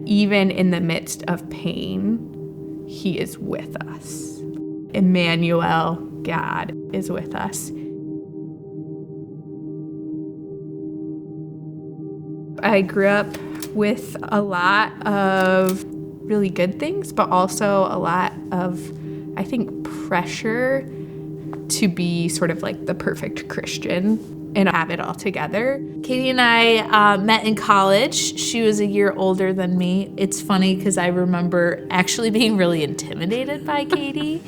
Even in the midst of pain, he is with us. Emmanuel, God is with us. I grew up with a lot of really good things, but also a lot of, I think, pressure to be sort of like the perfect Christian and have it all together. Katie and I met in college. She was a year older than me. It's funny because I remember actually being really intimidated by Katie.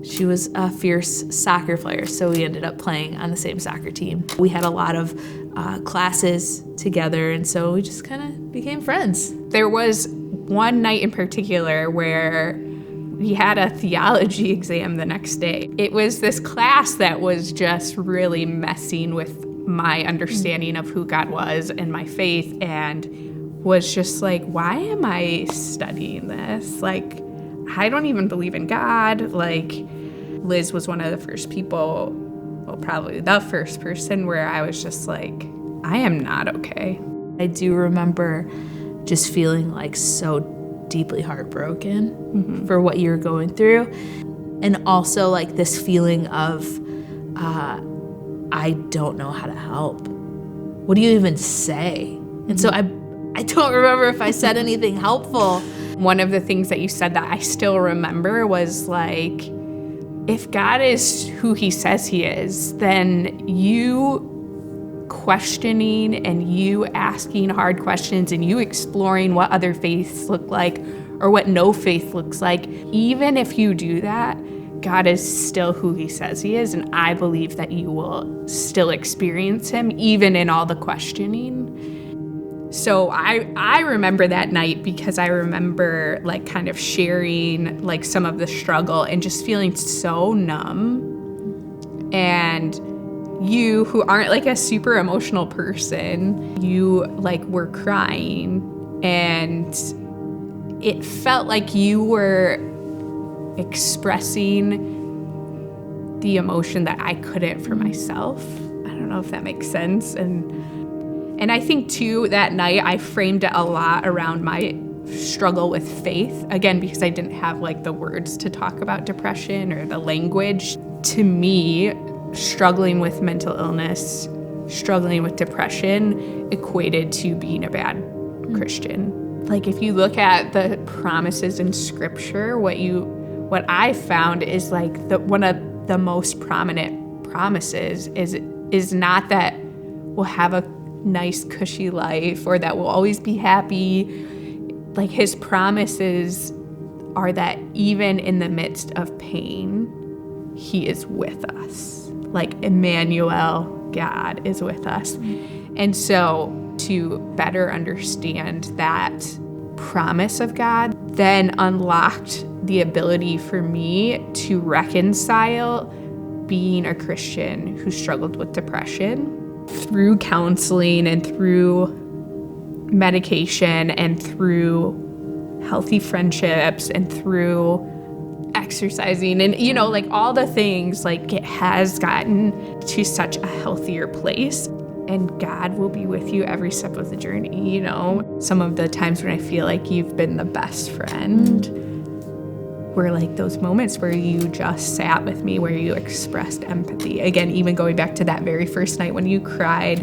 She was a fierce soccer player, so we ended up playing on the same soccer team. We had a lot of classes together, and so we just kind of became friends. There was one night in particular where we had a theology exam the next day. It was this class that was just really messing with my understanding of who God was and my faith, and was just like, why am I studying this? Like, I don't even believe in God. Like, Liz was one of the first people, well, probably the first person where I was just like, I am not okay. I do remember just feeling like so deeply heartbroken for what you were going through. And also like this feeling of, I don't know how to help. What do you even say? And so I don't remember if I said anything helpful. One of the things that you said that I still remember was like, if God is who he says he is, then you questioning and you asking hard questions and you exploring what other faiths look like or what no faith looks like, even if you do that, God is still who he says he is, and I believe that you will still experience him even in all the questioning. So I remember that night because I remember like kind of sharing like some of the struggle and just feeling so numb. And you, who aren't like a super emotional person, you like were crying, and it felt like you were expressing the emotion that I couldn't for myself. I don't know if that makes sense. And I think too, that night I framed it a lot around my struggle with faith, again, because I didn't have like the words to talk about depression or the language. To me, struggling with mental illness, struggling with depression equated to being a bad Christian. Like if you look at the promises in scripture, what I found is like one of the most prominent promises is not that we'll have a nice cushy life or that we'll always be happy. Like his promises are that even in the midst of pain, he is with us. Like Emmanuel, God is with us. And so to better understand that promise of God then unlocked the ability for me to reconcile being a Christian who struggled with depression through counseling and through medication and through healthy friendships and through exercising and, you know, like all the things. Like it has gotten to such a healthier place, and God will be with you every step of the journey. You know, some of the times when I feel like you've been the best friend were like those moments where you just sat with me, where you expressed empathy. Again, even going back to that very first night when you cried,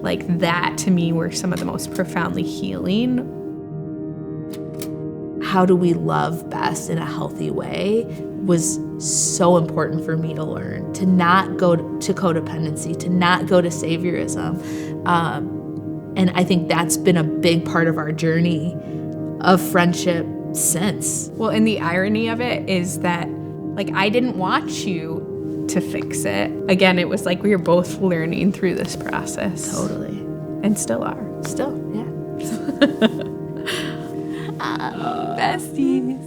like that to me were some of the most profoundly healing. How do we love best in a healthy way was so important for me to learn, to not go to codependency, to not go to saviorism. And I think that's been a big part of our journey of friendship since. Well, and the irony of it is that, like, I didn't want you to fix it. Again, it was like we were both learning through this process. Totally. And still are. Still, yeah. Besties.